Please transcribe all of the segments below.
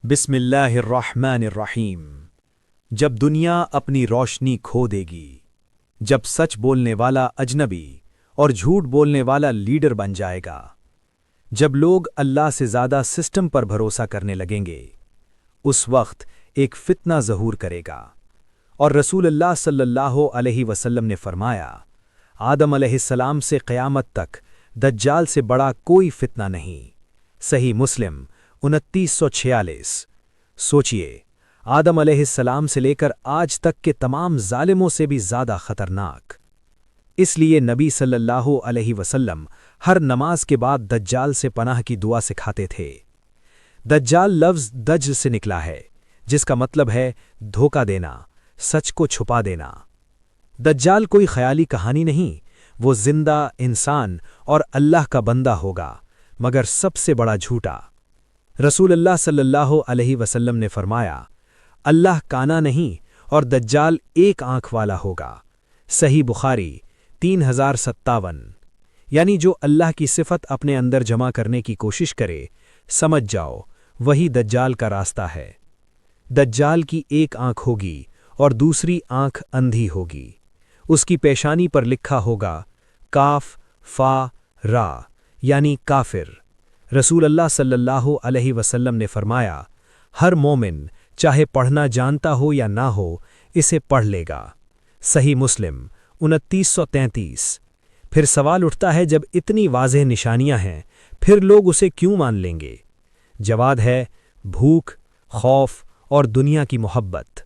بسم اللہ الرحمن الرحیم۔ جب دنیا اپنی روشنی کھو دے گی، جب سچ بولنے والا اجنبی اور جھوٹ بولنے والا لیڈر بن جائے گا، جب لوگ اللہ سے زیادہ سسٹم پر بھروسہ کرنے لگیں گے، اس وقت ایک فتنہ ظہور کرے گا۔ اور رسول اللہ صلی اللہ علیہ وسلم نے فرمایا، آدم علیہ السلام سے قیامت تک دجال سے بڑا کوئی فتنہ نہیں۔ صحیح مسلم 2946۔ سوچئے، آدم علیہ السلام سے لے کر آج تک کے تمام ظالموں سے بھی زیادہ خطرناک۔ اس لیے نبی صلی اللہ علیہ وسلم ہر نماز کے بعد دجال سے پناہ کی دعا سکھاتے تھے۔ دجال لفظ دج سے نکلا ہے، جس کا مطلب ہے دھوکہ دینا، سچ کو چھپا دینا۔ دجال کوئی خیالی کہانی نہیں، وہ زندہ انسان اور اللہ کا بندہ ہوگا، مگر سب سے بڑا جھوٹا۔ رسول اللہ صلی اللہ علیہ وسلم نے فرمایا، اللہ کانا نہیں اور دجال ایک آنکھ والا ہوگا۔ صحیح بخاری 3057۔ یعنی جو اللہ کی صفت اپنے اندر جمع کرنے کی کوشش کرے، سمجھ جاؤ وہی دجال کا راستہ ہے۔ دجال کی ایک آنکھ ہوگی اور دوسری آنکھ اندھی ہوگی۔ اس کی پیشانی پر لکھا ہوگا کاف فا را، یعنی کافر۔ رسول اللہ صلی اللہ علیہ وسلم نے فرمایا، ہر مومن چاہے پڑھنا جانتا ہو یا نہ ہو، اسے پڑھ لے گا۔ صحیح مسلم 2933۔ پھر سوال اٹھتا ہے، جب اتنی واضح نشانیاں ہیں، پھر لوگ اسے کیوں مان لیں گے؟ جواب ہے بھوک، خوف اور دنیا کی محبت۔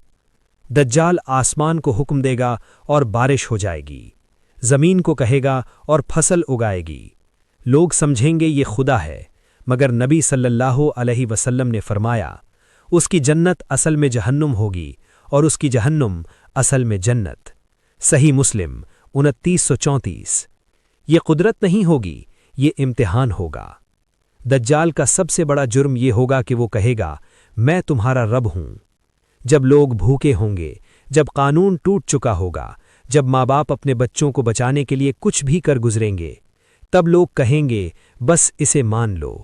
دجال آسمان کو حکم دے گا اور بارش ہو جائے گی، زمین کو کہے گا اور فصل اگائے گی۔ لوگ سمجھیں گے یہ خدا ہے، مگر نبی صلی اللہ علیہ وسلم نے فرمایا، اس کی جنت اصل میں جہنم ہوگی اور اس کی جہنم اصل میں جنت۔ صحیح مسلم 2934۔ یہ قدرت نہیں ہوگی، یہ امتحان ہوگا۔ دجال کا سب سے بڑا جرم یہ ہوگا کہ وہ کہے گا، میں تمہارا رب ہوں۔ جب لوگ بھوکے ہوں گے، جب قانون ٹوٹ چکا ہوگا، جب ماں باپ اپنے بچوں کو بچانے کے لیے کچھ بھی کر گزریں گے، تب لوگ کہیں گے بس اسے مان لو۔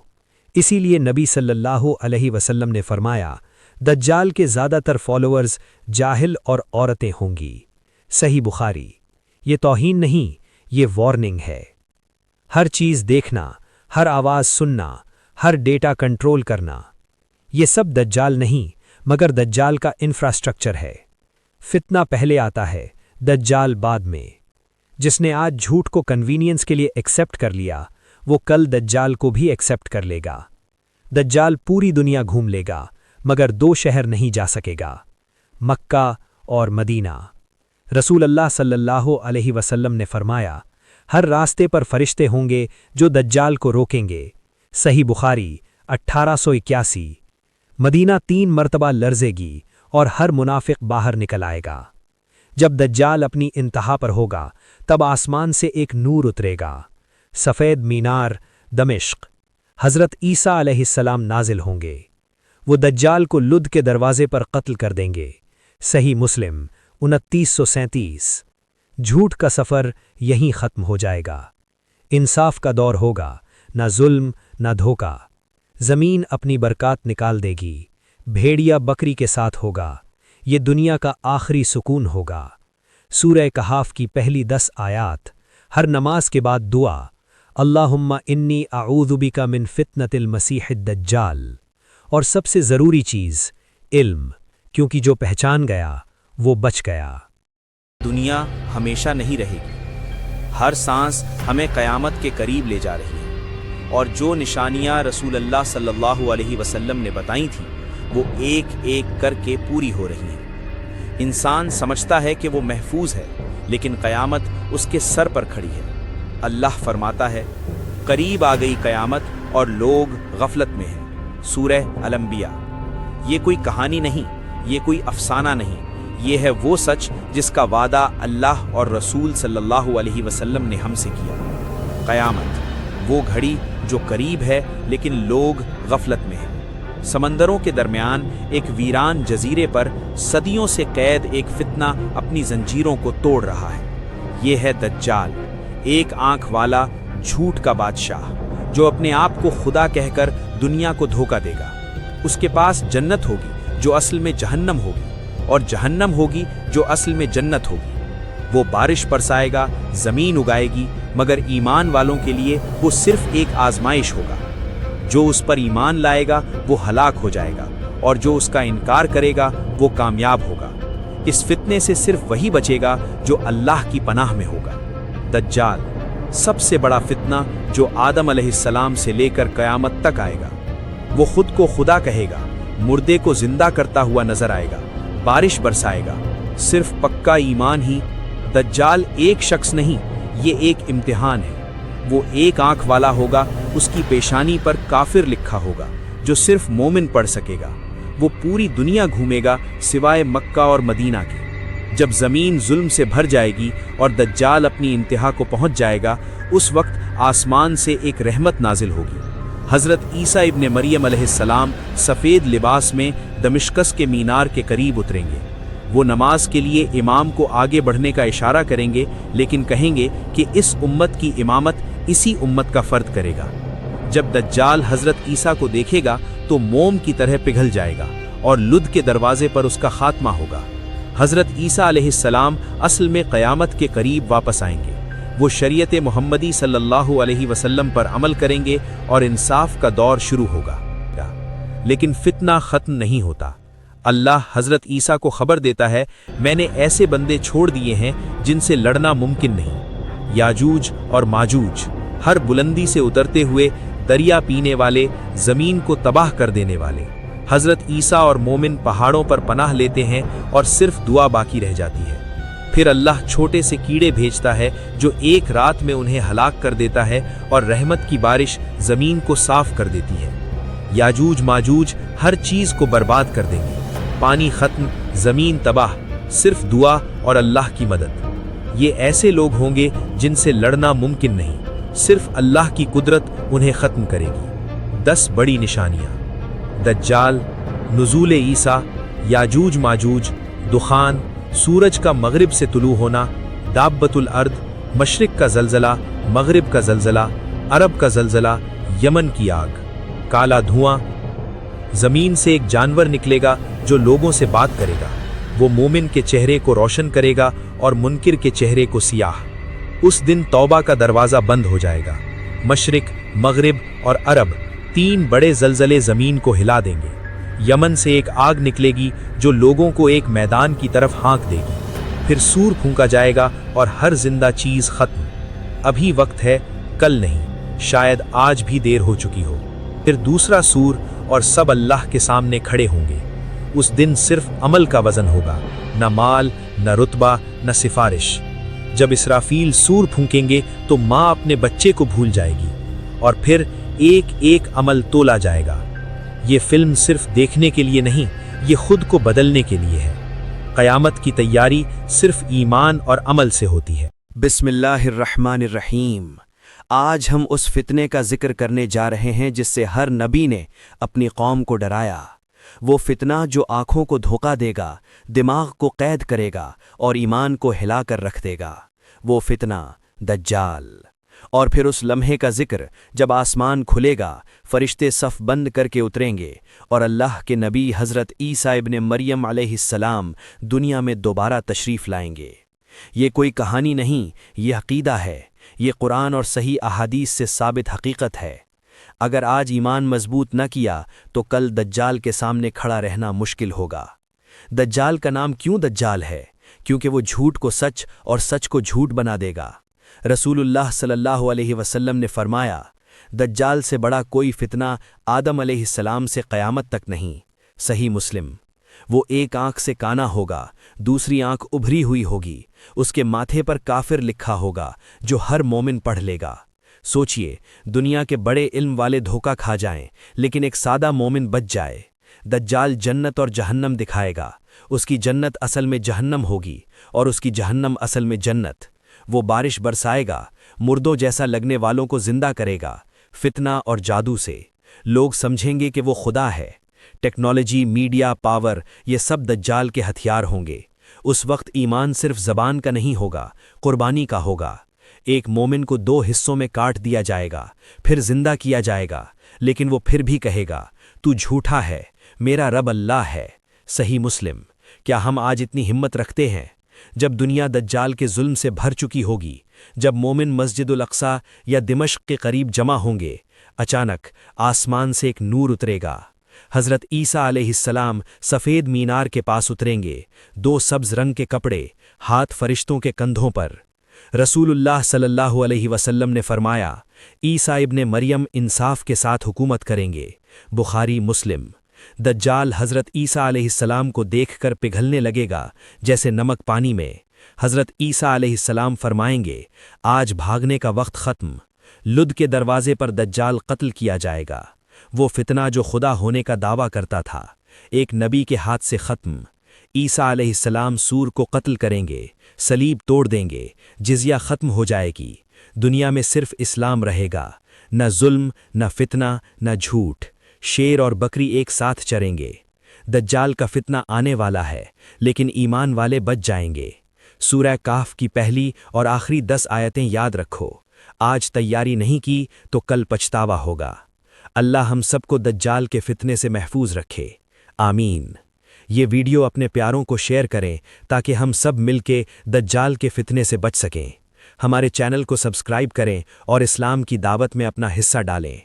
اسی لیے نبی صلی اللہ علیہ وسلم نے فرمایا، دجال کے زیادہ تر فالوورز جاہل اور عورتیں ہوں گی۔ صحیح بخاری۔ یہ توہین نہیں، یہ وارننگ ہے۔ ہر چیز دیکھنا، ہر آواز سننا، ہر ڈیٹا کنٹرول کرنا، یہ سب دجال نہیں مگر دجال کا انفراسٹرکچر ہے۔ فتنہ پہلے آتا ہے، دجال بعد میں۔ جس نے آج جھوٹ کو کنوینئنس کے لیے ایکسپٹ کر لیا، وہ کل دجال کو بھی ایکسپٹ کر لے گا۔ دجال پوری دنیا گھوم لے گا، مگر دو شہر نہیں جا سکے گا، مکہ اور مدینہ۔ رسول اللہ صلی اللہ علیہ وسلم نے فرمایا، ہر راستے پر فرشتے ہوں گے جو دجال کو روکیں گے۔ صحیح بخاری 1881۔ مدینہ 3 مرتبہ لرزے گی اور ہر منافق باہر نکل آئے گا۔ جب دجال اپنی انتہا پر ہوگا، تب آسمان سے ایک نور اترے گا، سفید مینار دمشق۔ حضرت عیسیٰ علیہ السلام نازل ہوں گے، وہ دجال کو لد کے دروازے پر قتل کر دیں گے۔ صحیح مسلم 2937۔ جھوٹ کا سفر یہیں ختم ہو جائے گا۔ انصاف کا دور ہوگا، نہ ظلم نہ دھوکہ۔ زمین اپنی برکات نکال دے گی، بھیڑیا بکری کے ساتھ ہوگا۔ یہ دنیا کا آخری سکون ہوگا۔ سورہ کہف کی پہلی 10 آیات، ہر نماز کے بعد دعا، اللہم انی اعوذ بک من فتنۃ المسیح الدجال۔ اور سب سے ضروری چیز علم، کیونکہ جو پہچان گیا وہ بچ گیا۔ دنیا ہمیشہ نہیں رہے گی، ہر سانس ہمیں قیامت کے قریب لے جا رہی ہے، اور جو نشانیاں رسول اللہ صلی اللہ علیہ وسلم نے بتائی تھیں، وہ ایک ایک کر کے پوری ہو رہی ہیں۔ انسان سمجھتا ہے کہ وہ محفوظ ہے، لیکن قیامت اس کے سر پر کھڑی ہے۔ اللہ فرماتا ہے، قریب آ گئی قیامت اور لوگ غفلت میں ہیں۔ سورہ الانبیاء۔ یہ کوئی کہانی نہیں، یہ کوئی افسانہ نہیں، یہ ہے وہ سچ جس کا وعدہ اللہ اور رسول صلی اللہ علیہ وسلم نے ہم سے کیا۔ قیامت، وہ گھڑی جو قریب ہے لیکن لوگ غفلت میں ہیں۔ سمندروں کے درمیان ایک ویران جزیرے پر صدیوں سے قید ایک فتنہ اپنی زنجیروں کو توڑ رہا ہے۔ یہ ہے دجال، ایک آنکھ والا جھوٹ کا بادشاہ، جو اپنے آپ کو خدا کہہ کر دنیا کو دھوکہ دے گا۔ اس کے پاس جنت ہوگی جو اصل میں جہنم ہوگی، اور جہنم ہوگی جو اصل میں جنت ہوگی۔ وہ بارش برسائے گا، زمین اگائے گی، مگر ایمان والوں کے لیے وہ صرف ایک آزمائش ہوگا۔ جو اس پر ایمان لائے گا وہ ہلاک ہو جائے گا، اور جو اس کا انکار کرے گا وہ کامیاب ہوگا۔ اس فتنے سے صرف وہی بچے گا جو اللہ کی پناہ میں ہوگا۔ دجال، سب سے بڑا فتنہ جو آدم علیہ السلام سے لے کر قیامت تک آئے گا۔ وہ خود کو خدا کہے گا، مردے کو زندہ کرتا ہوا نظر آئے گا، بارش برسائے گا، صرف پکا ایمان ہی۔ دجال ایک شخص نہیں، یہ ایک امتحان ہے۔ وہ ایک آنکھ والا ہوگا، اس کی پیشانی پر کافر لکھا ہوگا جو صرف مومن پڑھ سکے گا۔ وہ پوری دنیا گھومے گا سوائے مکہ اور مدینہ کے۔ جب زمین ظلم سے بھر جائے گی اور دجال اپنی انتہا کو پہنچ جائے گا، اس وقت آسمان سے ایک رحمت نازل ہوگی۔ حضرت عیسیٰ ابن مریم علیہ السلام سفید لباس میں دمشقس کے مینار کے قریب اتریں گے۔ وہ نماز کے لیے امام کو آگے بڑھنے کا اشارہ کریں گے، لیکن کہیں گے کہ اس امت کی امامت اسی امت کا فرد کرے گا۔ جب دجال حضرت عیسیٰ کو دیکھے گا تو موم کی طرح پگھل جائے گا اور لد کے دروازے پر اس کا خاتمہ ہوگا۔ حضرت عیسیٰ علیہ السلام اصل میں قیامت کے قریب واپس آئیں گے۔ وہ شریعت محمدی صلی اللہ علیہ وسلم پر عمل کریں گے اور انصاف کا دور شروع ہوگا۔ لیکن فتنہ ختم نہیں ہوتا۔ اللہ حضرت عیسیٰ کو خبر دیتا ہے، میں نے ایسے بندے چھوڑ دیے ہیں جن سے لڑنا ممکن نہیں۔ یاجوج اور ماجوج، ہر بلندی سے اترتے ہوئے، دریا پینے والے، زمین کو تباہ کر دینے والے۔ حضرت عیسیٰ اور مومن پہاڑوں پر پناہ لیتے ہیں اور صرف دعا باقی رہ جاتی ہے۔ پھر اللہ چھوٹے سے کیڑے بھیجتا ہے جو ایک رات میں انہیں ہلاک کر دیتا ہے اور رحمت کی بارش زمین کو صاف کر دیتی ہے۔ یاجوج ماجوج ہر چیز کو برباد کر دیں گے، پانی ختم، زمین تباہ، صرف دعا اور اللہ کی مدد۔ یہ ایسے لوگ ہوں گے جن سے لڑنا ممکن نہیں، صرف اللہ کی قدرت انہیں ختم کرے گی۔ 10 بڑی نشانیاں: دجال، نزول عیسیٰ، یاجوج ماجوج، دخان، سورج کا مغرب سے طلوع ہونا، دابۃ الارض، مشرق کا زلزلہ، مغرب کا زلزلہ، عرب کا زلزلہ، یمن کی آگ، کالا دھواں۔ زمین سے ایک جانور نکلے گا جو لوگوں سے بات کرے گا۔ وہ مومن کے چہرے کو روشن کرے گا اور منکر کے چہرے کو سیاہ۔ اس دن توبہ کا دروازہ بند ہو جائے گا۔ مشرق، مغرب اور عرب، 3 بڑے زلزلے زمین کو ہلا دیں گے۔ یمن سے ایک آگ نکلے گی جو لوگوں کو ایک میدان کی طرف ہانک دے گی۔ پھر سور پھونکا جائے گا اور ہر زندہ چیز ختم۔ ابھی وقت ہے، کل نہیں، شاید آج بھی دیر ہو چکی ہو۔ پھر دوسرا سور اور سب اللہ کے سامنے کھڑے ہوں گے۔ اس دن صرف عمل کا وزن ہوگا، نہ مال، نہ رتبہ، نہ سفارش۔ جب اسرافیل سور پھونکیں گے تو ماں اپنے بچے کو بھول جائے گی، اور پھر ایک ایک عمل تولا جائے گا۔ یہ فلم صرف دیکھنے کے لیے نہیں، یہ خود کو بدلنے کے لیے ہے۔ قیامت کی تیاری صرف ایمان اور عمل سے ہوتی ہے۔ بسم اللہ الرحمن الرحیم۔ آج ہم اس فتنے کا ذکر کرنے جا رہے ہیں جس سے ہر نبی نے اپنی قوم کو ڈرایا۔ وہ فتنہ جو آنکھوں کو دھوکا دے گا، دماغ کو قید کرے گا اور ایمان کو ہلا کر رکھ دے گا۔ وہ فتنہ دجال۔ اور پھر اس لمحے کا ذکر جب آسمان کھلے گا، فرشتے صف بند کر کے اتریں گے اور اللہ کے نبی حضرت عیسیٰ ابن مریم علیہ السلام دنیا میں دوبارہ تشریف لائیں گے۔ یہ کوئی کہانی نہیں، یہ عقیدہ ہے، یہ قرآن اور صحیح احادیث سے ثابت حقیقت ہے۔ اگر آج ایمان مضبوط نہ کیا تو کل دجال کے سامنے کھڑا رہنا مشکل ہوگا۔ دجال کا نام کیوں دجال ہے؟ کیونکہ وہ جھوٹ کو سچ اور سچ کو جھوٹ بنا دے گا۔ رسول اللہ صلی اللہ علیہ وسلم نے فرمایا، دجال سے بڑا کوئی فتنہ آدم علیہ السلام سے قیامت تک نہیں۔ صحیح مسلم۔ وہ ایک آنکھ سے کانا ہوگا، دوسری آنکھ ابھری ہوئی ہوگی، اس کے ماتھے پر کافر لکھا ہوگا جو ہر مومن پڑھ لے گا۔ سوچئے، دنیا کے بڑے علم والے دھوکہ کھا جائیں لیکن ایک سادہ مومن بچ جائے۔ دجال جنت اور جہنم دکھائے گا، اس کی جنت اصل میں جہنم ہوگی اور اس کی جہنم اصل میں جنت۔ وہ بارش برسائے گا، مردوں جیسا لگنے والوں کو زندہ کرے گا، فتنہ اور جادو سے۔ لوگ سمجھیں گے کہ وہ خدا ہے۔ ٹیکنالوجی، میڈیا، پاور، یہ سب دجال کے ہتھیار ہوں گے۔ اس وقت ایمان صرف زبان کا نہیں ہوگا، قربانی کا ہوگا۔ ایک مومن کو 2 حصوں میں کاٹ دیا جائے گا، پھر زندہ کیا جائے گا، لیکن وہ پھر بھی کہے گا، تو جھوٹا ہے، میرا رب اللہ ہے۔ صحیح مسلم۔ کیا ہم آج اتنی ہمت رکھتے ہیں؟ جب دنیا دجال کے ظلم سے بھر چکی ہوگی، جب مومن مسجد الاقصی یا دمشق کے قریب جمع ہوں گے، اچانک آسمان سے ایک نور اترے گا۔ حضرت عیسیٰ علیہ السلام سفید مینار کے پاس اتریں گے، 2 سبز رنگ کے کپڑے، ہاتھ فرشتوں کے کندھوں پر۔ رسول اللہ صلی اللہ علیہ وسلم نے فرمایا، عیسیٰ ابن مریم انصاف کے ساتھ حکومت کریں گے۔ بخاری مسلم۔ دجال حضرت عیسیٰ علیہ السلام کو دیکھ کر پگھلنے لگے گا جیسے نمک پانی میں۔ حضرت عیسیٰ علیہ السلام فرمائیں گے، آج بھاگنے کا وقت ختم۔ لد کے دروازے پر دجال قتل کیا جائے گا۔ وہ فتنہ جو خدا ہونے کا دعویٰ کرتا تھا، ایک نبی کے ہاتھ سے ختم۔ عیسیٰ علیہ السلام سور کو قتل کریں گے، صلیب توڑ دیں گے، جزیہ ختم ہو جائے گی۔ دنیا میں صرف اسلام رہے گا، نہ ظلم، نہ فتنہ، نہ جھوٹ۔ شیر اور بکری ایک ساتھ چریں گے۔ دجال کا فتنہ آنے والا ہے، لیکن ایمان والے بچ جائیں گے۔ سورہ کہف کی پہلی اور آخری 10 آیتیں یاد رکھو۔ آج تیاری نہیں کی تو کل پچھتاوا ہوگا۔ اللہ ہم سب کو دجال کے فتنے سے محفوظ رکھے، آمین۔ یہ ویڈیو اپنے پیاروں کو شیئر کریں تاکہ ہم سب مل کے دجال کے فتنے سے بچ سکیں۔ ہمارے چینل کو سبسکرائب کریں اور اسلام کی دعوت میں اپنا حصہ ڈالیں۔